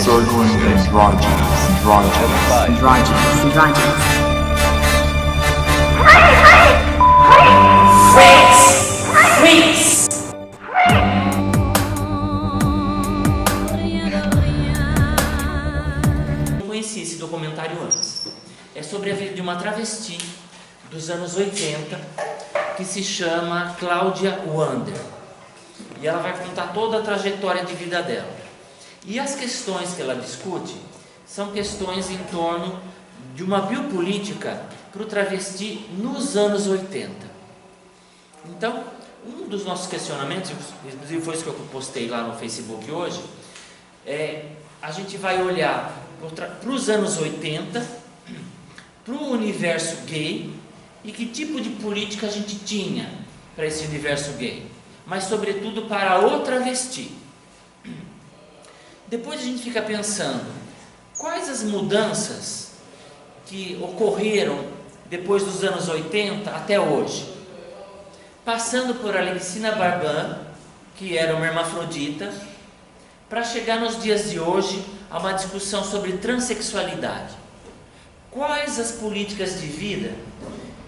Circling androgynous. Eu conheci esse documentário antes. É sobre a vida de uma travesti dos anos 80 que se chama Cláudia Wander. E ela vai contar toda a trajetória de vida dela. E as questões que ela discute são questões em torno de uma biopolítica para o travesti nos anos 80. Então, um dos nossos questionamentos, inclusive foi isso que eu postei lá no Facebook hoje, a gente vai olhar para os anos 80, para o universo gay e que tipo de política a gente tinha para esse universo gay, mas sobretudo para o travesti. Depois a gente fica pensando, quais as mudanças que ocorreram depois dos anos 80 até hoje? Passando por Alexina Barban, que era uma hermafrodita, para chegar nos dias de hoje a uma discussão sobre transexualidade. Quais as políticas de vida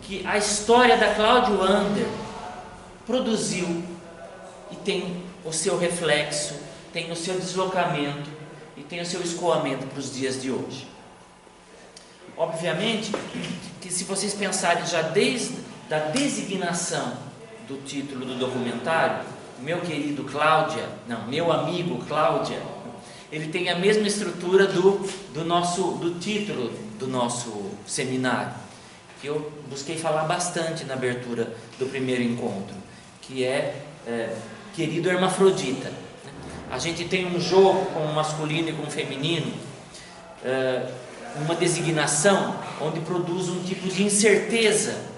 que a história da Cláudia Wander produziu e tem o seu reflexo, tem o seu deslocamento e tem o seu escoamento para os dias de hoje? Obviamente que se vocês pensarem já desde a designação do título do documentário, meu amigo Cláudia, ele tem a mesma estrutura do título do nosso seminário, que eu busquei falar bastante na abertura do primeiro encontro, que querido hermafrodita. A gente tem um jogo com o masculino e com o feminino, uma designação onde produz um tipo de incerteza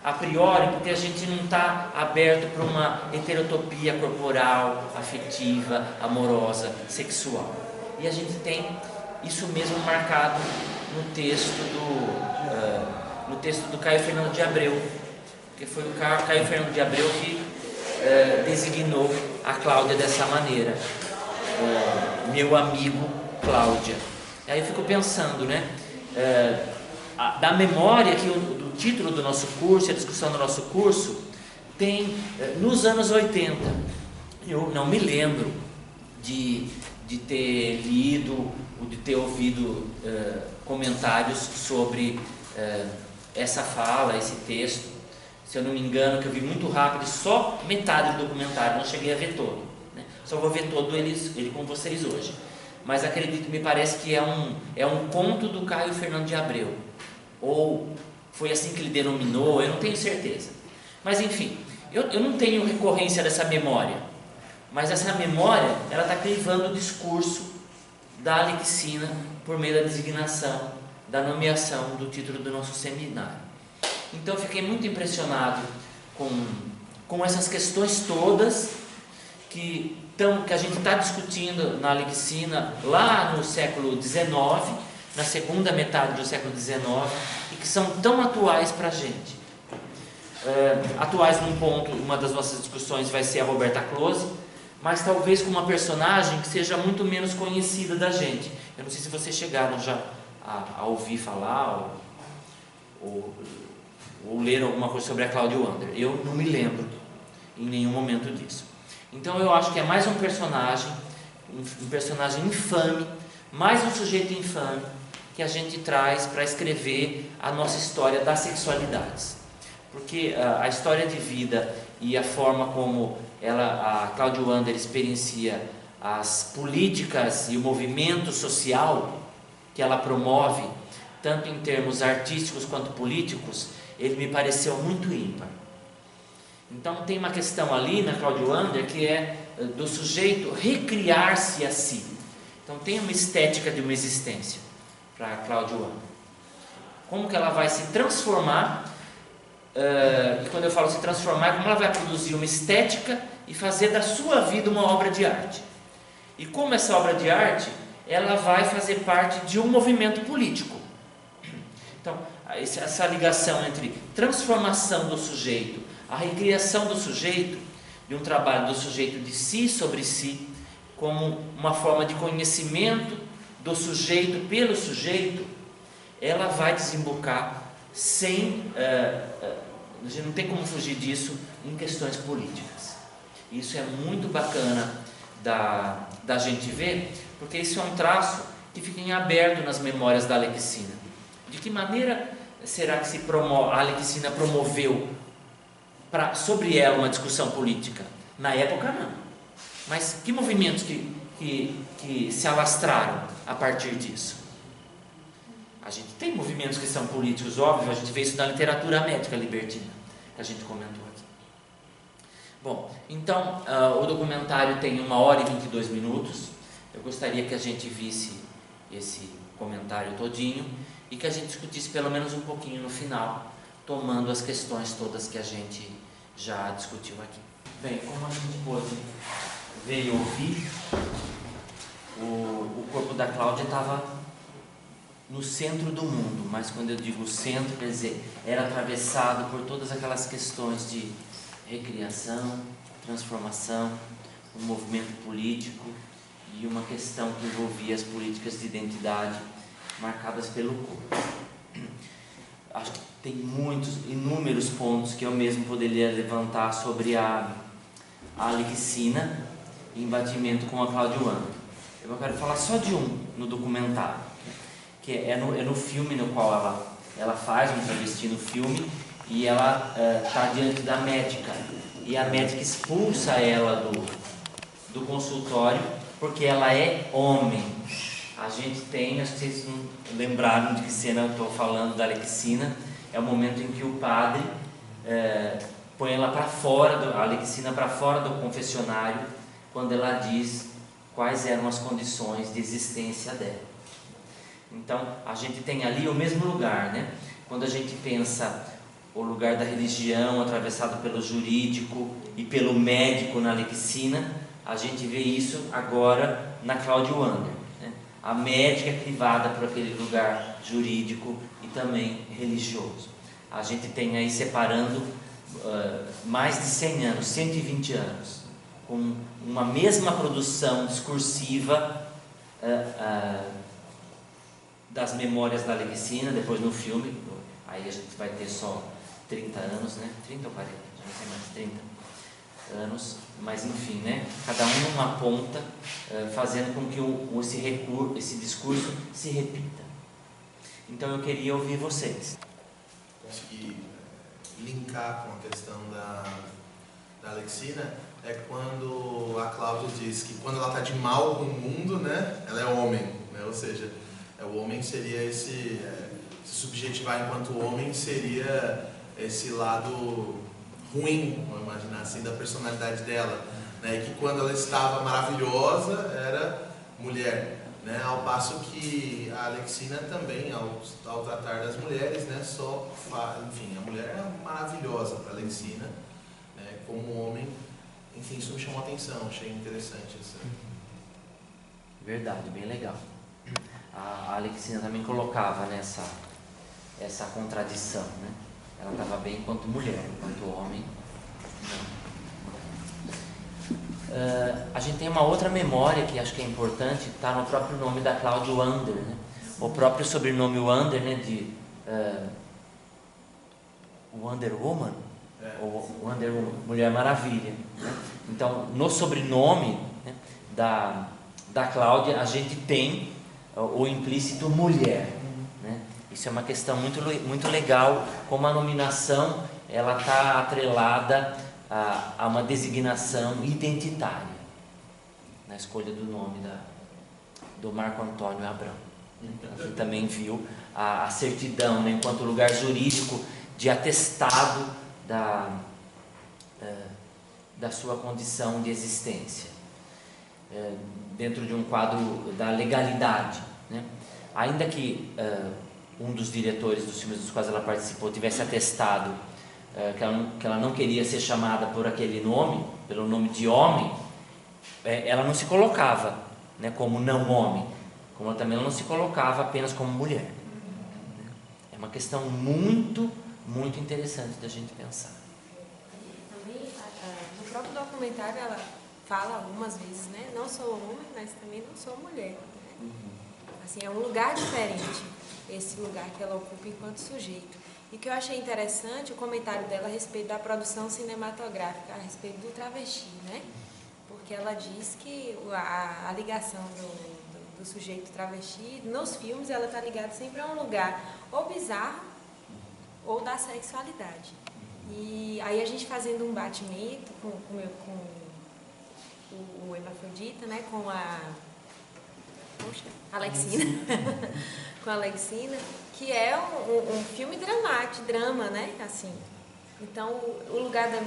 a priori, porque a gente não está aberto para uma heterotopia corporal, afetiva, amorosa, sexual. E a gente tem isso mesmo marcado no texto do Caio Fernando de Abreu, que foi o Caio Fernando de Abreu que designou a Cláudia dessa maneira, meu amigo Cláudia. Aí eu fico pensando, da memória que o título do nosso curso, a discussão do nosso curso, tem nos anos 80. Eu não me lembro de ter lido ou de ter ouvido comentários sobre essa fala, esse texto. Se eu não me engano, que eu vi muito rápido, só metade do documentário, não cheguei a ver todo, Só vou ver todo ele com vocês hoje. Mas acredito, me parece que é um conto do Caio Fernando de Abreu, ou foi assim que ele denominou, eu não tenho certeza. Mas enfim, eu não tenho recorrência dessa memória, mas essa memória, ela está crivando o discurso da Alexina por meio da designação, da nomeação do título do nosso seminário. Então eu fiquei muito impressionado com essas questões todas que a gente está discutindo na Alexina lá no século XIX, na segunda metade do século XIX, e que são tão atuais para a gente. Atuais num ponto, uma das nossas discussões vai ser a Roberta Close, mas talvez com uma personagem que seja muito menos conhecida da gente. Eu não sei se vocês chegaram já a ouvir falar ou ler alguma coisa sobre a Cláudia Wander. Eu não me lembro em nenhum momento disso. Então eu acho que é mais um personagem infame, mais um sujeito infame que a gente traz para escrever a nossa história das sexualidades. Porque a história de vida e a forma como a Cláudia Wander experiencia as políticas e o movimento social que ela promove, tanto em termos artísticos quanto políticos, ele me pareceu muito ímpar. Então tem uma questão ali na Cláudia Wander que é do sujeito recriar-se a si. Então tem uma estética de uma existência para a Cláudia Wander. Como que ela vai se transformar, e quando eu falo se transformar, como ela vai produzir uma estética e fazer da sua vida uma obra de arte. E como essa obra de arte, ela vai fazer parte de um movimento político. Então, essa ligação entre transformação do sujeito, a recriação do sujeito, de um trabalho do sujeito de si sobre si, como uma forma de conhecimento do sujeito pelo sujeito, ela vai desembocar sem, a gente não tem como fugir disso, em questões políticas. Isso é muito bacana da gente ver, porque isso é um traço que fica em aberto nas memórias da Alexina. De que maneira será que a Alexina promoveu sobre ela uma discussão política? Na época não. Mas que movimentos que se alastraram a partir disso? A gente tem movimentos que são políticos, óbvio, a gente vê isso na literatura médica libertina, que a gente comentou aqui. Bom, então, o documentário tem 1h22. Eu gostaria que a gente visse esse comentário todinho e que a gente discutisse pelo menos um pouquinho no final, tomando as questões todas que a gente já discutiu aqui. Bem, como a gente pôde ver e ouvir, o corpo da Cláudia estava no centro do mundo, mas quando eu digo centro, quer dizer, era atravessado por todas aquelas questões de recriação, transformação, um movimento político e uma questão que envolvia as políticas de identidade marcadas pelo corpo. Acho que tem inúmeros pontos que eu mesmo poderia levantar sobre a Alexina em batimento com a Cláudia Wander. Eu quero falar só de um no documentário, que é no filme no qual ela faz um travesti no filme, e ela está diante da médica, e a médica expulsa ela do consultório porque ela é homem. A gente tem, acho que vocês não lembraram de que cena eu estou falando da Alexina, é o momento em que o padre põe ela para fora, a Alexina para fora do confessionário, quando ela diz quais eram as condições de existência dela. Então, a gente tem ali o mesmo lugar, né? Quando a gente pensa o lugar da religião atravessado pelo jurídico e pelo médico na Alexina, a gente vê isso agora na Cláudia Wander, né? A médica é crivada por aquele lugar jurídico e também religioso. A gente tem aí separando mais de 100 anos, 120 anos, com uma mesma produção discursiva das memórias da Alexina, depois no filme, aí a gente vai ter só 30 anos, né? 30 ou 40, já não sei mais, 30 anos, mas enfim, né? Cada um numa ponta, fazendo com que esse discurso se repita. Então eu queria ouvir vocês. Conseguir linkar com a questão da Alexina é quando a Cláudia diz que quando ela está de mal com o mundo, né, ela é homem, né? Ou seja, o homem seria se subjetivar enquanto homem seria esse lado ruim, vamos imaginar assim, da personalidade dela, né? E que quando ela estava maravilhosa era mulher, né? Ao passo que a Alexina também, ao tratar das mulheres, né, enfim, a mulher é maravilhosa para a Alexina, né? Como homem, enfim, isso me chamou a atenção, achei interessante isso. Verdade, bem legal. A Alexina também colocava essa contradição, né? Ela estava bem enquanto mulher, enquanto homem não. A gente tem uma outra memória que acho que é importante, está no próprio nome da Cláudia Wander, né? O próprio sobrenome Wander, né, de Wonder Woman, ou Wonder Woman, Mulher Maravilha, né? Então, no sobrenome, né, da Cláudia, a gente tem o implícito mulher, né? Isso é uma questão muito legal, como a nominação ela está atrelada a uma designação identitária na escolha do nome do Marco Antônio Abrão. Aqui também viu a certidão, né, enquanto lugar jurídico de atestado da sua condição de existência, dentro de um quadro da legalidade, né? Ainda que um dos diretores dos filmes dos quais ela participou tivesse atestado que ela não queria ser chamada por aquele nome, pelo nome de homem, ela não se colocava, né, como não homem, como ela não se colocava apenas como mulher. É uma questão muito, muito interessante da gente pensar. Também, no próprio documentário, fala algumas vezes, né? Não sou homem, mas também não sou mulher. Né? Assim, é um lugar diferente, esse lugar que ela ocupa enquanto sujeito. E que eu achei interessante o comentário dela a respeito da produção cinematográfica, a respeito do travesti, né? Porque ela diz que a ligação do sujeito travesti, nos filmes, ela está ligada sempre a um lugar ou bizarro ou da sexualidade. E aí a gente fazendo um batimento com o Hermafrodita, né? Com a Alexina, com a Alexina, que é um filme dramático, drama, né? Assim. Então, o lugar da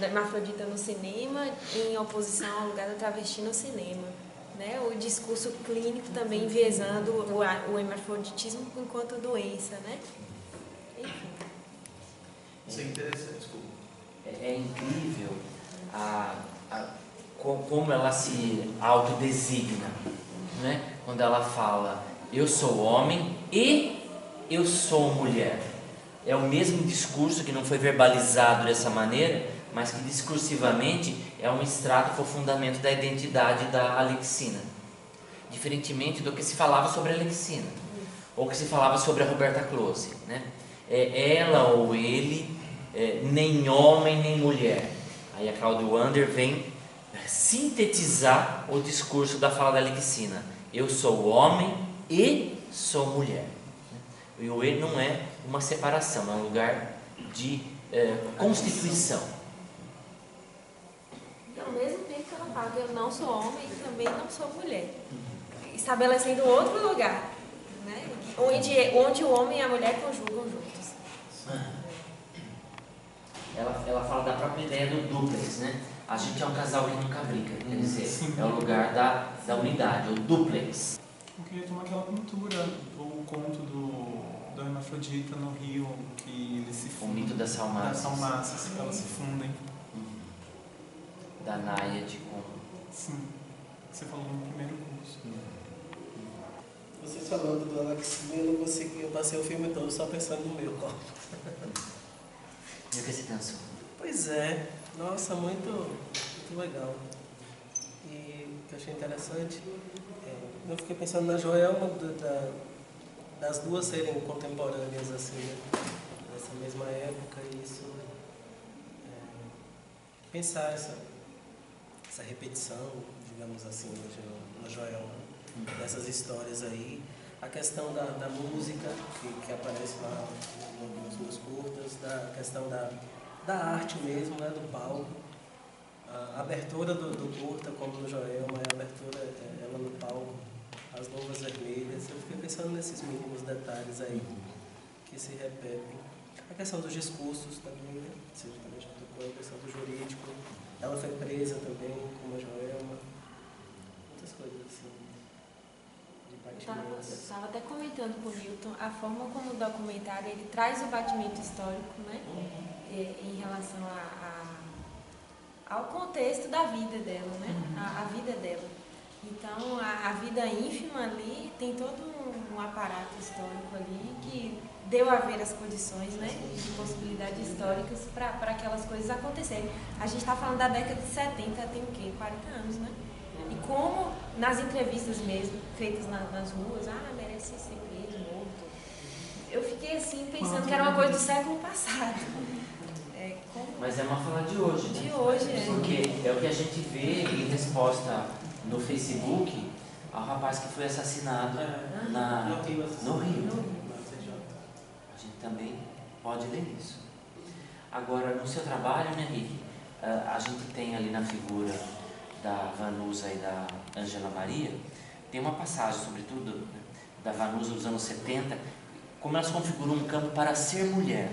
Hermafrodita no cinema, em oposição ao lugar da travesti no cinema. Né? O discurso clínico também enviesando o hermafroditismo enquanto doença, né? Enfim. Isso é interessante, desculpa. É incrível como ela se autodesigna, né? Quando ela fala, eu sou homem e eu sou mulher. É o mesmo discurso que não foi verbalizado dessa maneira, mas que discursivamente é um extrato para o fundamento da identidade da Alexina. Diferentemente do que se falava sobre a Alexina, ou que se falava sobre a Roberta Close, né? É ela ou ele, nem homem nem mulher. Aí a Claudia Wander vem sintetizar o discurso da fala da Alexina. Eu sou homem e sou mulher. E o E não é uma separação, é um lugar de constituição. E ao mesmo tempo que ela fala que eu não sou homem e também não sou mulher. Estabelecendo outro lugar, né? Onde o homem e a mulher conjugam juntos. Ela fala da própria ideia do duplex, né? A gente é um casal que nunca briga, quer dizer, é o lugar da unidade, o duplex. Eu queria tomar aquela pintura, o conto do Hermafrodita no rio, que eles se fundem. O mito das salmácias. Das salmácias, que elas se fundem. Da Náiade com... Sim, você falou no primeiro curso. Vocês falando do Alexina, eu passei o filme todo só pensando no meu corpo. E o que você pensou? Pois é, nossa, muito legal. E o que eu achei interessante, eu fiquei pensando na Joelma, das duas serem contemporâneas, assim, né? Nessa mesma época, e isso, pensar essa repetição, digamos assim, na Joelma, dessas histórias aí, a questão da música, que aparece lá nos meus curtas, da questão da arte mesmo, né, do palco, a abertura do curta, como no Joelma, a abertura ela no palco, as luvas vermelhas. Eu fiquei pensando nesses mínimos detalhes aí que se repetem. A questão dos discursos também, né? Você também já tocou a questão do jurídico. Ela foi presa também, como a Joelma. Muitas coisas assim. Eu estava até comentando com o Newton a forma como o documentário ele traz o batimento histórico, né? Em relação ao contexto da vida dela, né? A vida dela. Então, a vida ínfima ali tem todo um aparato histórico ali que deu a ver as condições, né? De possibilidades históricas para aquelas coisas acontecerem. A gente está falando da década de 70, tem o quê? 40 anos, né? E como nas entrevistas mesmo, feitas nas ruas, merece ser preso, morto. Eu fiquei assim pensando que era uma coisa do século passado. Mas é uma fala de hoje, né? De hoje, Porque é o que a gente vê em resposta no Facebook ao rapaz que foi assassinado no Rio. A gente também pode ler isso. Agora, no seu trabalho, né, Henrique, a gente tem ali na figura da Vanusa e da Ângela Maria, tem uma passagem, sobretudo, da Vanusa dos anos 70, como elas configuram um campo para ser mulher,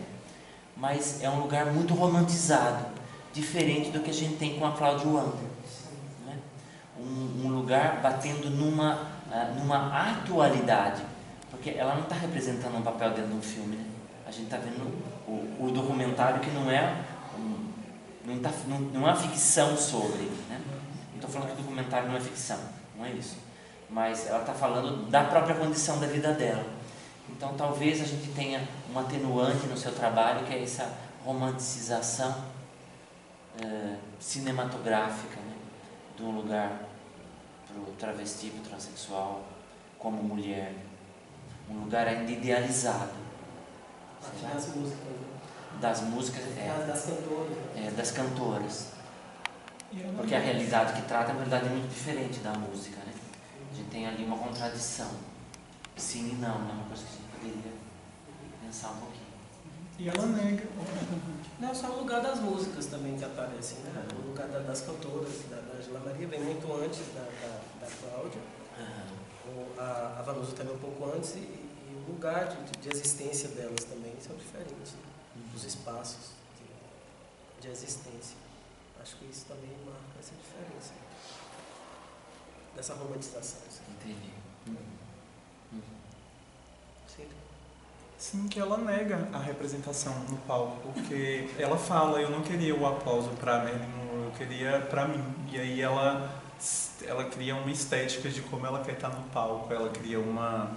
mas é um lugar muito romantizado, diferente do que a gente tem com a Claudia Wander, né? Um lugar batendo numa atualidade, porque ela não está representando um papel dentro de um filme, né? A gente está vendo o documentário que não é uma ficção sobre, né? Não estou falando que o documentário não é ficção, não é isso. Mas ela está falando da própria condição da vida dela. Então talvez a gente tenha um atenuante no seu trabalho, que é essa romanticização cinematográfica, né? de um lugar para o travesti, para o transexual, como mulher, um lugar ainda idealizado. Das músicas, né? Das músicas, Das cantoras. das cantoras. E ela Porque a realidade que trata é uma realidade muito diferente da música, né? A gente tem ali uma contradição. Sim e não, né? Uma coisa que a gente poderia pensar um pouquinho. E ela nega. Não, só o lugar das músicas também que aparecem, né? O lugar das cantoras, da Angela Maria, vem muito antes da Cláudia. A Vanusa também um pouco antes, e o lugar de existência delas também são diferentes, né? Os espaços de existência. Acho que isso também marca essa diferença dessa romantização. Assim. Entendi. Sim. Sim, que ela nega a representação no palco, porque ela fala, eu não queria o aplauso pra Marilyn Monroe, eu queria pra mim. E aí ela cria uma estética de como ela quer estar no palco, ela cria uma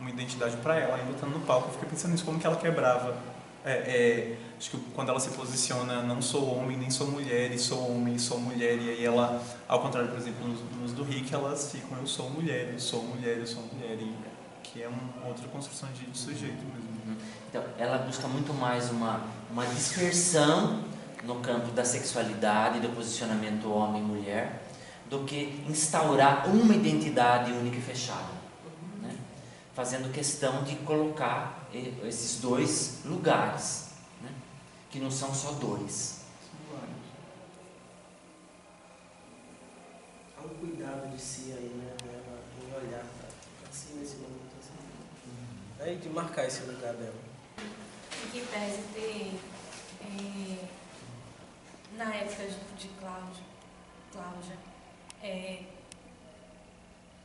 identidade pra ela, ainda estando no palco. Eu fiquei pensando nisso, como que ela quebrava. Acho que quando ela se posiciona, não sou homem, nem sou mulher, e sou homem, e sou mulher, e aí ela, ao contrário, por exemplo, nos do Rick, elas ficam, eu sou mulher, eu sou mulher, eu sou mulher, e que é uma outra construção de sujeito mesmo. Então, ela busca muito mais uma dispersão no campo da sexualidade, do posicionamento homem-mulher, do que instaurar uma identidade única e fechada, né? Fazendo questão de colocar esses dois lugares, né? Que não são só dois. Há um cuidado de si aí, né? Em olhar para si nesse momento assim. E de marcar esse lugar dela. Em que pese ter, na época de Cláudia,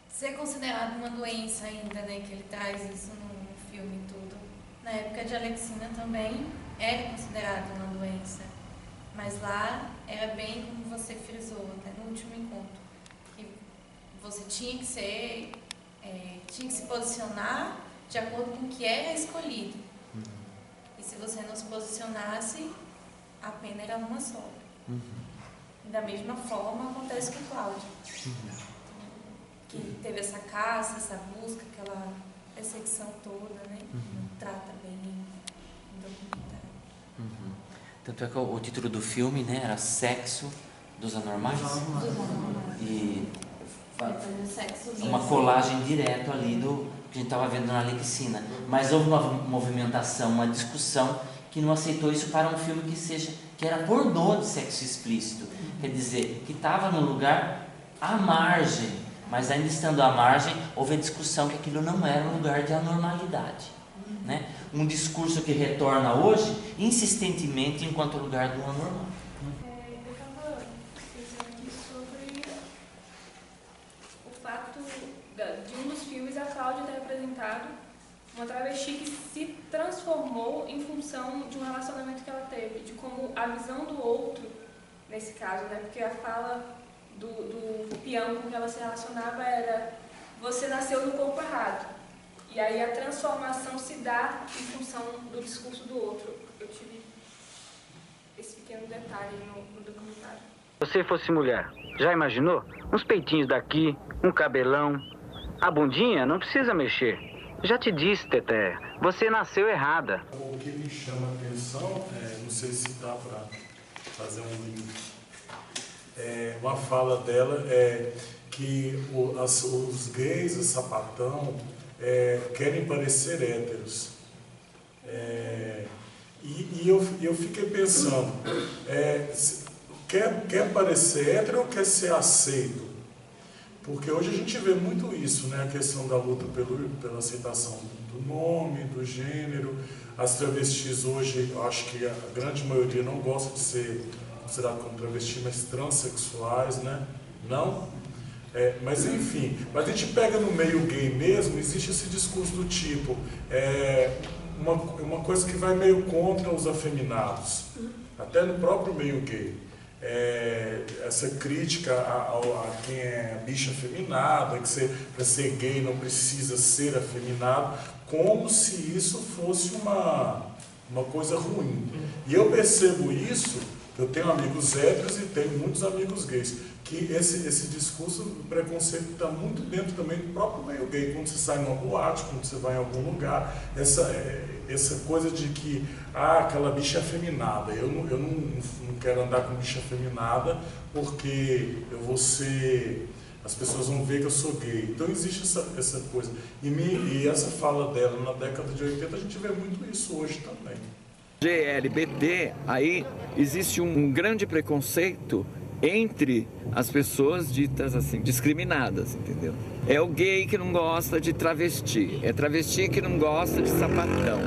ser considerado uma doença ainda, né? Que ele traz isso no filme e tudo. Na época de Alexina também era considerado uma doença. Mas lá era bem como você frisou, até no último encontro. Que você tinha que se posicionar de acordo com o que era escolhido. E se você não se posicionasse, a pena era uma só. Da mesma forma acontece com Cláudia. Que teve essa caça, essa busca, aquela perseguição toda, né? Trata bem no documentário. Tanto é que o título do filme, né, era Sexo dos Anormais. E Depois do sexo uma colagem direto ali do que a gente estava vendo na Alexina. Mas houve uma movimentação, uma discussão que não aceitou isso para um filme que era pornô de sexo explícito. Quer dizer, que estava num lugar à margem, mas ainda estando à margem, houve a discussão que aquilo não era um lugar de anormalidade, né? Um discurso que retorna hoje insistentemente enquanto lugar do anormal. Eu estava pensando aqui sobre o fato de um dos filmes a Cláudia ter apresentado uma travesti que se transformou em função de um relacionamento que ela teve, de como a visão do outro, nesse caso, né? Porque a fala do peão com que ela se relacionava era: você nasceu no corpo errado. E aí a transformação se dá em função do discurso do outro. Eu tive esse pequeno detalhe no documentário. Se você fosse mulher, já imaginou? Uns peitinhos daqui, um cabelão. A bundinha não precisa mexer. Já te disse, Teté, você nasceu errada. O que me chama a atenção, não sei se dá para fazer um link, uma fala dela é que os gays, o sapatão, querem parecer héteros. E eu fiquei pensando, quer parecer hétero ou quer ser aceito? Porque hoje a gente vê muito isso, né? A questão da luta pela aceitação do nome, do gênero. As travestis hoje, eu acho que a grande maioria não gosta de ser considerado como travesti, mas transexuais, né? Não? Mas enfim, mas a gente pega no meio gay mesmo, existe esse discurso do tipo, uma coisa que vai meio contra os afeminados, até no próprio meio gay. Essa crítica a quem é bicha afeminada, que para ser gay não precisa ser afeminado, como se isso fosse uma coisa ruim. E eu percebo isso, eu tenho amigos héteros e tenho muitos amigos gays. que esse discurso do preconceito está muito dentro também do próprio meio gay. Quando você sai numa boate, quando você vai em algum lugar, essa coisa de que aquela bicha afeminada, eu não quero andar com bicha afeminada porque eu vou ser, as pessoas vão ver que eu sou gay. Então existe essa coisa. E essa fala dela na década de 80, a gente vê muito isso hoje também. GLBT, aí existe um grande preconceito entre as pessoas ditas assim, discriminadas, entendeu? É o gay que não gosta de travesti, é travesti que não gosta de sapatão,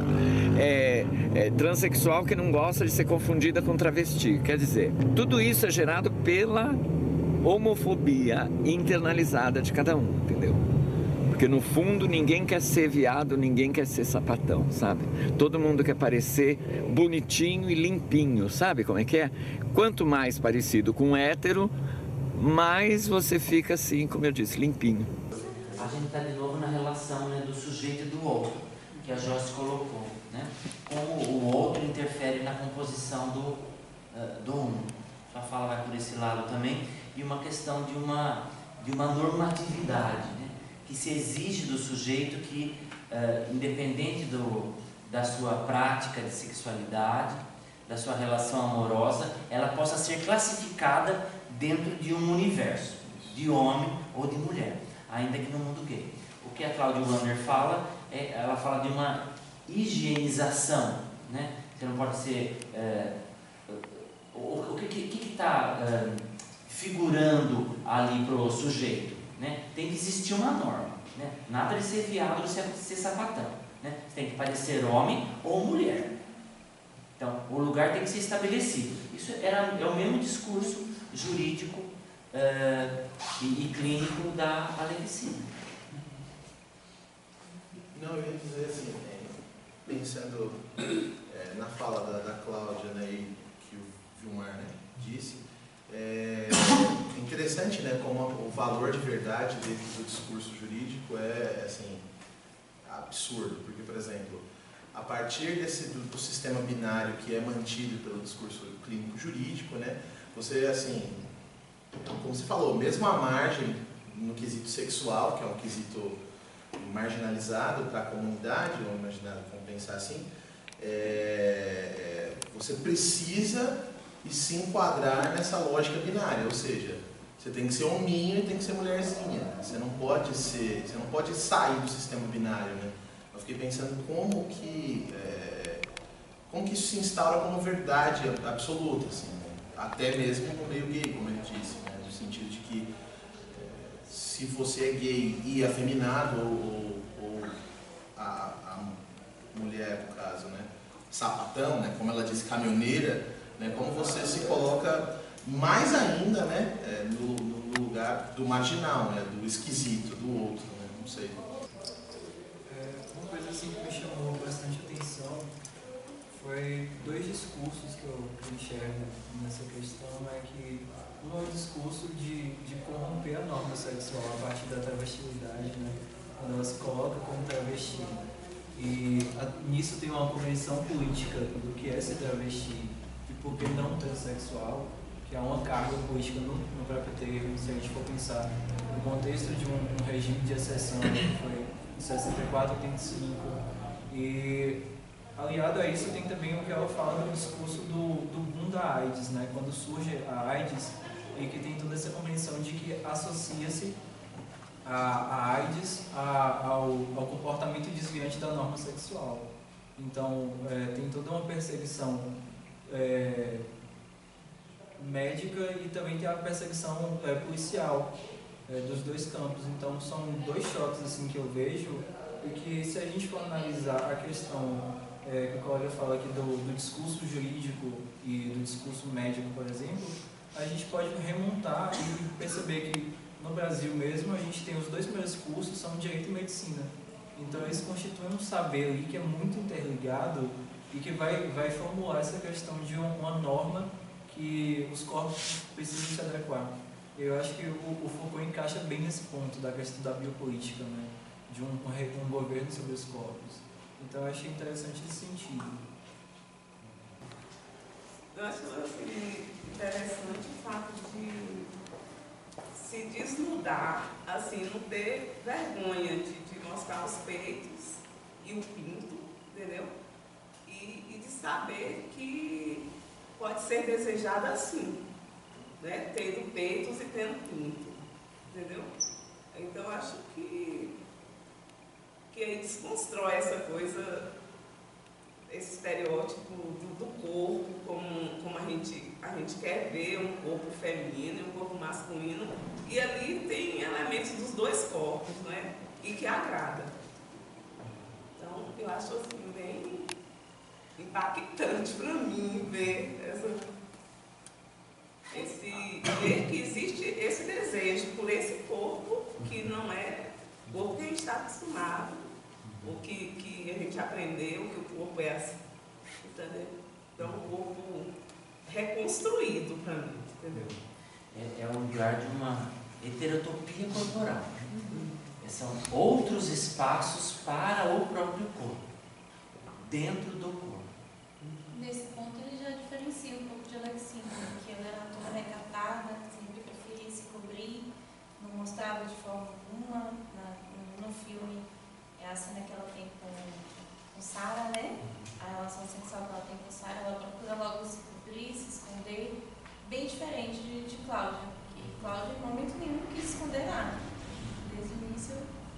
é transexual que não gosta de ser confundida com travesti. Quer dizer, tudo isso é gerado pela homofobia internalizada de cada um, entendeu? Porque no fundo ninguém quer ser viado, ninguém quer ser sapatão, sabe? Todo mundo quer parecer bonitinho e limpinho, sabe como é que é? Quanto mais parecido com um hétero, mais você fica assim, como eu disse, limpinho. A gente está de novo na relação, né, do sujeito e do outro, que a Joyce colocou, né? Como o outro interfere na composição do um. Sua fala vai por esse lado também. E uma questão de uma normatividade, né? Que se exige do sujeito que, independente da sua prática de sexualidade, da sua relação amorosa, ela possa ser classificada dentro de um universo, de homem ou de mulher, ainda que no mundo gay. O que a Claudia Wander fala, ela fala de uma higienização, né? Você não pode ser... o que está figurando ali para o sujeito? Né? Tem que existir uma norma, né? Nada de ser viado ou ser sapatão, né? Você tem que parecer homem ou mulher. Então, o lugar tem que ser estabelecido. Isso é o mesmo discurso jurídico e clínico da Alexina. Não, eu ia dizer assim, pensando na fala da Cláudia, né, e que o Vilmar, né, disse, é interessante, né, como o valor de verdade dentro do discurso jurídico é assim, absurdo, porque, por exemplo, a partir do sistema binário que é mantido pelo discurso clínico jurídico, né, você, assim, como você falou, mesmo à margem no quesito sexual, que é um quesito marginalizado para a comunidade, ou imaginado, vamos pensar assim, você precisa se enquadrar nessa lógica binária, ou seja, você tem que ser hominho e tem que ser mulherzinha. Você não pode sair do sistema binário, né? Eu fiquei pensando como que isso se instaura como verdade absoluta, assim, né? Até mesmo no meio gay, como ele disse, né? No sentido de que se você é gay e afeminado, ou a mulher, no caso, né, sapatão, né, como ela disse, caminhoneira, né, como você se coloca mais ainda, né, no lugar do marginal, né, do esquisito, do outro, né, não sei. Uma coisa assim que me chamou bastante atenção foi dois discursos que eu enxergo nessa questão. É que um é o discurso de corromper a norma sexual a partir da travestilidade, né, quando ela se coloca como travesti. E nisso tem uma compreensão política do que é ser travesti e por que não transexual, que é uma carga política no próprio termo. Se a gente for pensar no contexto de um regime de exceção que foi em 64 e 85, e aliado a isso tem também o que ela fala no discurso do boom da AIDS, né? Quando surge a AIDS, e que tem toda essa compreensão de que associa-se a AIDS ao comportamento desviante da norma sexual. Então, tem toda uma perseguição médica e também tem a perseguição policial dos dois campos. Então, são dois choques assim, que eu vejo, e que se a gente for analisar a questão que a Cláudia fala aqui do discurso jurídico e do discurso médico, por exemplo, a gente pode remontar e perceber que no Brasil mesmo a gente tem os dois primeiros cursos, são direito e medicina. Então eles constituem um saber ali que é muito interligado e que vai formular essa questão de uma norma que os corpos precisam se adequar. Eu acho que o Foucault encaixa bem nesse ponto da questão da biopolítica, né? De um governo sobre os corpos. Então eu achei interessante esse sentido. Eu acho interessante o fato de se desnudar, assim, não ter vergonha de mostrar os peitos e o pinto, entendeu? E de saber que pode ser desejada assim, né? Tendo peitos e tendo pinto, entendeu? Então acho que aí desconstrói essa coisa, esse estereótipo do corpo, como a gente quer ver um corpo feminino e um corpo masculino, e ali tem elementos dos dois corpos, né? E que agrada. Então eu acho assim bem impactante para mim ver ver que existe esse desejo por esse corpo que não é o corpo que a gente está acostumado, o que a gente aprendeu que o corpo é assim, entendeu? Então um corpo reconstruído para mim, entendeu? É um lugar de uma heterotopia corporal. São outros espaços para o próprio corpo, dentro do corpo. Nesse ponto ele já diferencia um pouco de Alexina, que ela era toda recatada, sempre preferia se cobrir, não mostrava de forma alguma. No filme é a cena que ela tem com Sarah, né? A relação sexual que ela tem com Sarah, ela procura logo se cobrir, se esconder, bem diferente de Cláudia, que Cláudia em momento nenhum não quis esconder nada. Desde o início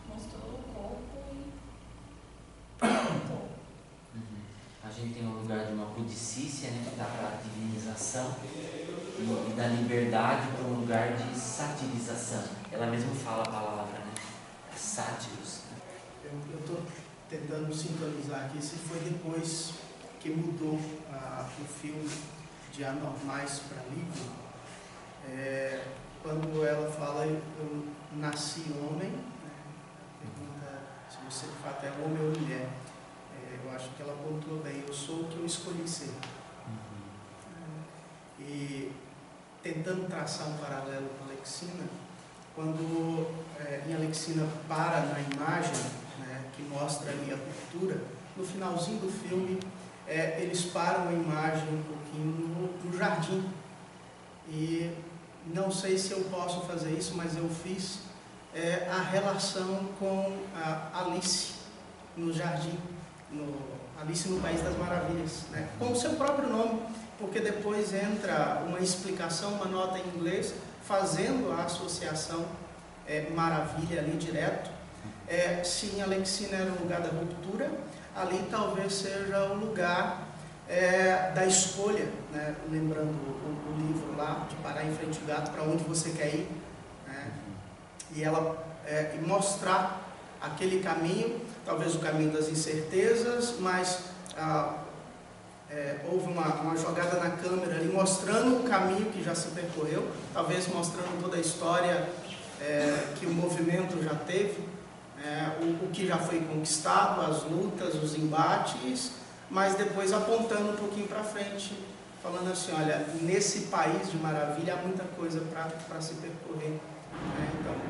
mostrou o corpo e contou. A gente tem um lugar de uma pudicícia, né, que dá para a divinização, e da liberdade para um lugar de satirização. Ela mesma fala a palavra, né? Sátiros. Eu estou tentando sintonizar aqui se foi depois que mudou o filme de Anormais para Livre. Quando ela fala, eu nasci homem, pergunta se você de fato é homem ou mulher. Eu acho que ela pontuou bem, eu sou o que eu escolhi ser. E tentando traçar um paralelo com a Alexina, quando em Alexina para na imagem, né, que mostra ali a ruptura, no finalzinho do filme, eles param a imagem um pouquinho no jardim. E não sei se eu posso fazer isso, mas eu fiz a relação com a Alice no jardim. Alice no País das Maravilhas, né? Com o seu próprio nome, porque depois entra uma explicação, uma nota em inglês, fazendo a associação maravilha ali direto. Se em Alexina era o lugar da ruptura, ali talvez seja o lugar da escolha, né? Lembrando o livro lá, de parar em frente ao gato, para onde você quer ir, né? E ela mostrar aquele caminho, talvez o caminho das incertezas, mas houve uma jogada na câmera ali mostrando o caminho que já se percorreu, talvez mostrando toda a história que o movimento já teve, o que já foi conquistado, as lutas, os embates, mas depois apontando um pouquinho para frente, falando assim, olha, nesse país de maravilha há muita coisa para se percorrer, né? Então,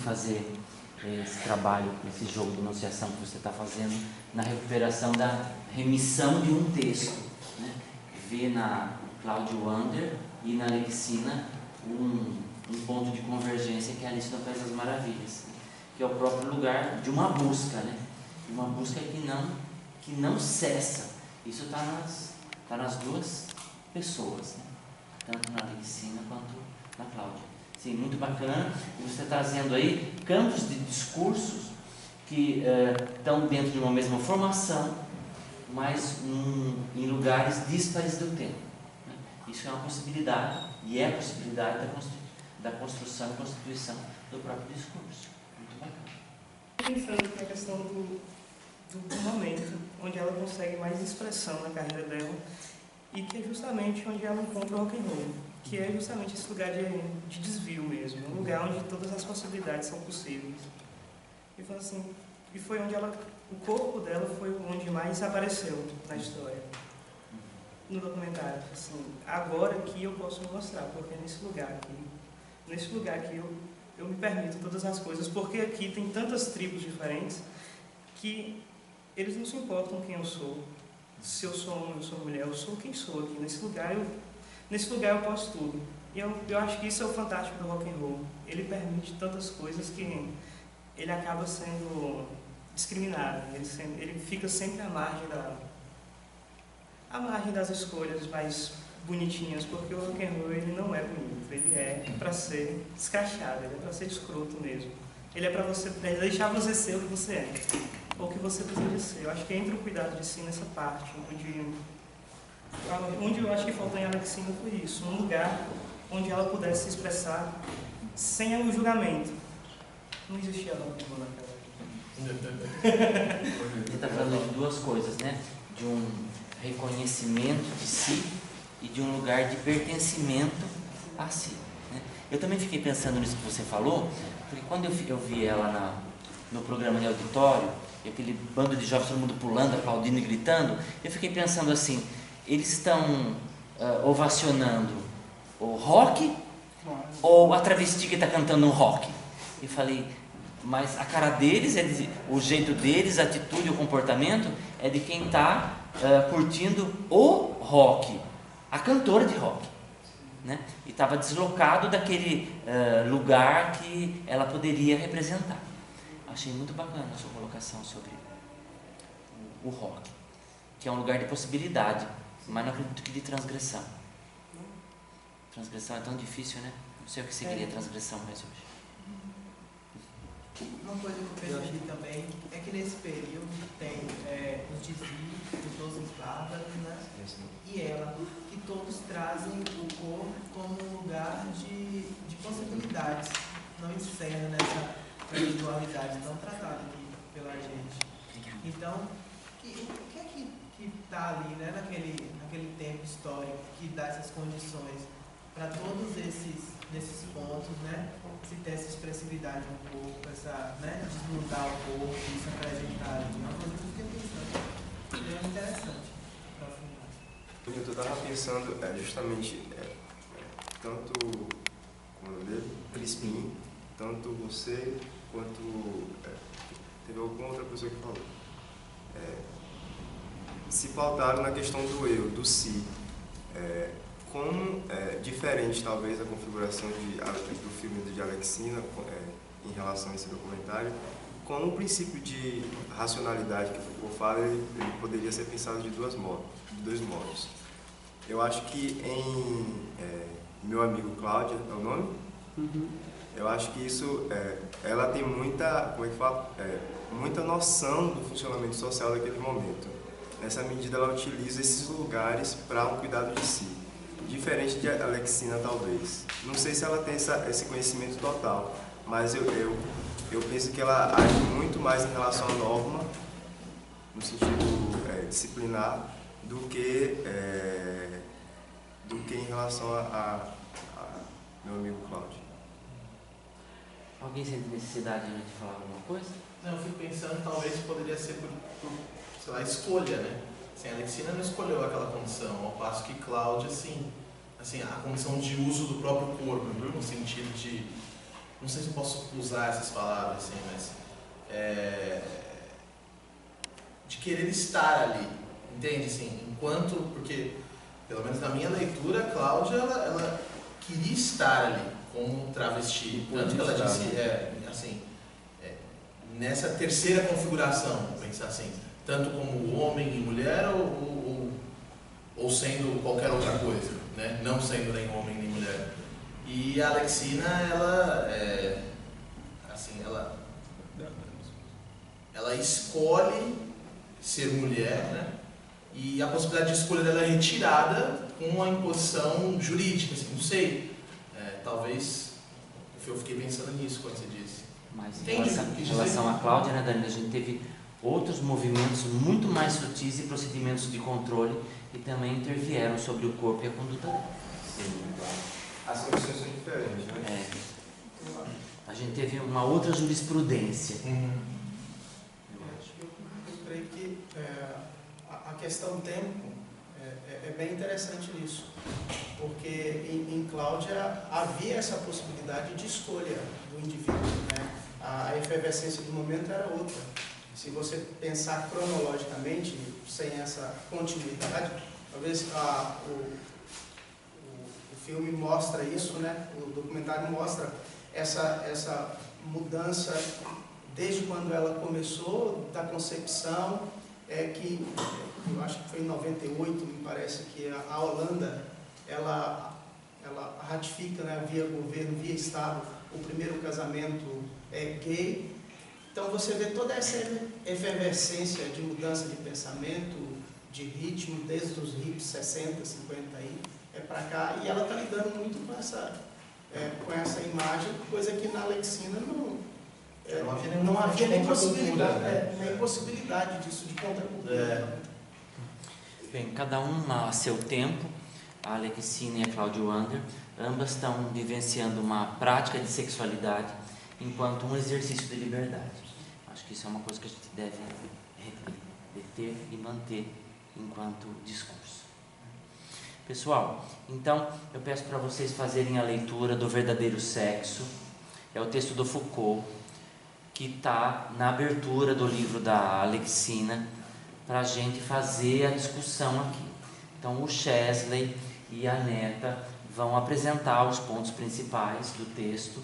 fazer esse trabalho, esse jogo de enunciação que você está fazendo na recuperação da remissão de um texto, né? Ver na Cláudia Wander e na Alexina um ponto de convergência que é Alice no País das Maravilhas, né? Que é o próprio lugar de uma busca, né? Uma busca que não cessa. Isso está nas duas pessoas, né? Tanto na Alexina quanto na Cláudia. Sim, muito bacana. E você está trazendo aí campos de discursos que estão dentro de uma mesma formação, mas em lugares díspares do tempo, né? Isso é uma possibilidade, e é a possibilidade da construção e constituição do próprio discurso. Muito bacana. Pensando na questão do momento onde ela consegue mais expressão na carreira dela e que é justamente onde ela encontra o rock and roll, que é justamente esse lugar de desvio mesmo, um lugar onde todas as possibilidades são possíveis. E foi assim, e foi onde o corpo dela foi onde mais apareceu na história, no documentário. Assim, agora que eu posso mostrar, porque nesse lugar aqui eu me permito todas as coisas, porque aqui tem tantas tribos diferentes que eles não se importam com quem eu sou. Se eu sou homem, eu sou mulher, eu sou quem sou aqui. Nesse lugar eu posso tudo. E eu acho que isso é o fantástico do rock and roll. Ele permite tantas coisas que ele acaba sendo discriminado. Ele fica sempre à margem das escolhas mais bonitinhas, porque o rock and roll ele não é bonito. Ele é para ser escrachado, ele é para ser escroto mesmo. Ele é para deixar você ser o que você é, ou o que você deseja ser. Eu acho que entra o cuidado de si nessa parte, onde eu acho que faltou em Alexina foi isso, um lugar onde ela pudesse se expressar sem o julgamento. Não existia rock and roll naquela época. Ele está falando de duas coisas, né? De um reconhecimento de si e de um lugar de pertencimento a si, né? Eu também fiquei pensando nisso que você falou, porque quando eu vi ela no programa de auditório, e aquele bando de jovens, todo mundo pulando, aplaudindo e gritando, eu fiquei pensando assim, eles estão ovacionando o rock ou a travesti que está cantando um rock? E falei, mas a cara deles, o jeito deles, a atitude, o comportamento é de quem está curtindo o rock, a cantora de rock, né? E estava deslocado daquele lugar que ela poderia representar. Achei muito bacana a sua colocação sobre o rock, que é um lugar de possibilidade, mas não acredito que de transgressão. Transgressão é tão difícil, né? Não sei o que seria transgressão mais hoje. Uma coisa que eu percebi também é que nesse período tem os desvios dos 12 bárbaros, né? E ela, que todos trazem o corpo como um lugar de possibilidades, não encerra nessa individualidade tão tratada aqui pela gente. Então, o que é que está ali, né, naquele tempo histórico que dá essas condições para todos nesses pontos, né, se ter essa expressividade no corpo, essa, né, desnudar o corpo e se apresentar ali. É uma coisa que eu fiquei pensando. É interessante. Eu estava pensando justamente tanto como eu Crispim, tanto você quanto teve alguma outra pessoa que falou. Se pautaram na questão do eu, do si. Como diferente talvez a configuração do filme de Alexina em relação a esse documentário, como o princípio de racionalidade que Foucault fala, ele poderia ser pensado de dois modos. Eu acho que em Meu Amigo Cláudia, é o nome? Uhum. Eu acho que isso, ela tem muita, muita noção do funcionamento social daquele momento. Nessa medida ela utiliza esses lugares para um cuidado de si. Diferente de Alexina, talvez. Não sei se ela tem esse conhecimento total, mas eu penso que ela age muito mais em relação à norma, no sentido disciplinar, do que em relação a Meu Amigo Cláudio. Alguém sente necessidade de falar alguma coisa? Não, eu fico pensando, talvez poderia ser por sei lá, escolha, né? Assim, a Alexina não escolheu aquela condição, ao passo que Cláudia, assim, a condição de uso do próprio corpo, no sentido de, não sei se eu posso usar essas palavras, assim, mas de querer estar ali, entende? Assim, enquanto, porque, pelo menos na minha leitura, a Cláudia, ela queria estar ali como travesti, tanto que ela disse, nessa terceira configuração, vou pensar assim, tanto como homem e mulher ou sendo qualquer outra coisa, né? Não sendo nem homem nem mulher. E a Alexina, ela escolhe ser mulher, né? E a possibilidade de escolha dela é retirada com a imposição jurídica, assim, não sei, talvez Eu fiquei pensando nisso quando você disse. Mas Entendi. em relação à Cláudia, né, Danilo, a gente teve outros movimentos muito mais sutis e procedimentos de controle que também intervieram sobre o corpo e a conduta dela. As condições são diferentes, né? É. A gente teve uma outra jurisprudência. Eu creio que a questão tempo é bem interessante nisso, porque em Cláudia havia essa possibilidade de escolha do indivíduo, né? A efervescência do momento era outra. Se você pensar cronologicamente, sem essa continuidade, talvez o filme mostra isso, né? O documentário mostra essa mudança desde quando ela começou, da concepção, que eu acho que foi em 98, me parece que a Holanda, ela ratifica, né, via governo, via Estado, o primeiro casamento gay. Então você vê toda essa efervescência de mudança de pensamento, de ritmo, desde os hips 60, 50 aí, para cá, e ela está lidando muito com essa imagem, coisa que na Alexina não havia nem possibilidade disso, de contracultura. Bem, cada uma a seu tempo, a Alexina e a Cláudia Wander, ambas estão vivenciando uma prática de sexualidade enquanto um exercício de liberdade. Acho que isso é uma coisa que a gente deve reter e manter enquanto discurso. Pessoal, então eu peço para vocês fazerem a leitura do Verdadeiro Sexo. É o texto do Foucault, que está na abertura do livro da Alexina, para a gente fazer a discussão aqui. Então o Chesley e a Neta vão apresentar os pontos principais do texto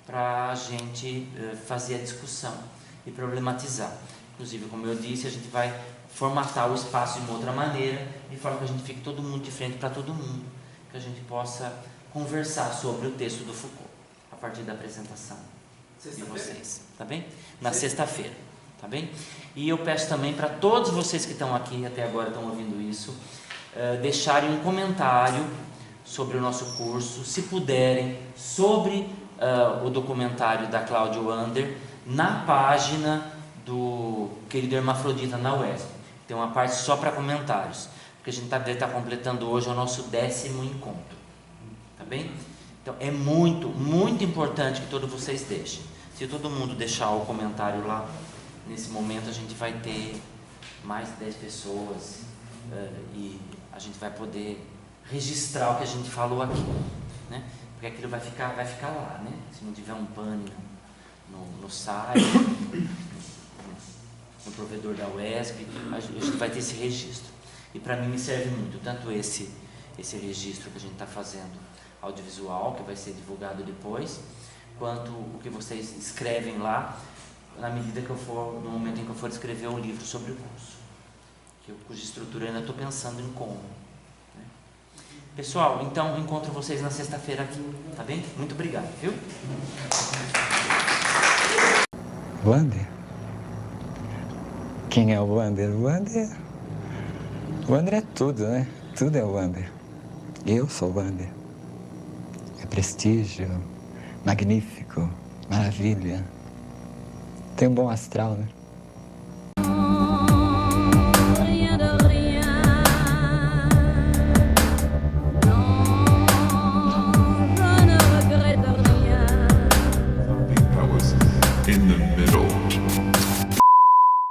para a gente fazer a discussão e problematizar. Inclusive, como eu disse, a gente vai formatar o espaço de uma outra maneira, de forma que a gente fique todo mundo de frente para todo mundo, que a gente possa conversar sobre o texto do Foucault, a partir da apresentação de vocês, tá bem? Na sexta-feira, tá bem? E eu peço também para todos vocês que estão aqui, até agora estão ouvindo isso, deixarem um comentário sobre o nosso curso, se puderem, sobre o documentário da Cláudia Wander, na página do Querido Hermafrodita na UESP. Tem uma parte só para comentários, porque a gente deve estar completando hoje o nosso 10º encontro, tá bem? Então é muito, muito importante que todos vocês deixem. Se todo mundo deixar o comentário lá, nesse momento a gente vai ter mais de 10 pessoas e a gente vai poder registrar o que a gente falou aqui, né? Porque aquilo vai ficar lá, né? Se não tiver um pane no site, no provedor da UESP, a gente vai ter esse registro. E para mim me serve muito, tanto esse registro que a gente está fazendo audiovisual, que vai ser divulgado depois, quanto o que vocês escrevem lá, na medida que no momento em que eu for escrever um livro sobre o curso, cuja estrutura eu ainda estou pensando em como. Né? Pessoal, então encontro vocês na sexta-feira aqui, tá bem? Muito obrigado, viu? Wander? Quem é o Wander? O Wander é tudo, né? Tudo é o Wander. Eu sou o Wander. É prestígio, magnífico, maravilha. Tem um bom astral, né? I was in the middle.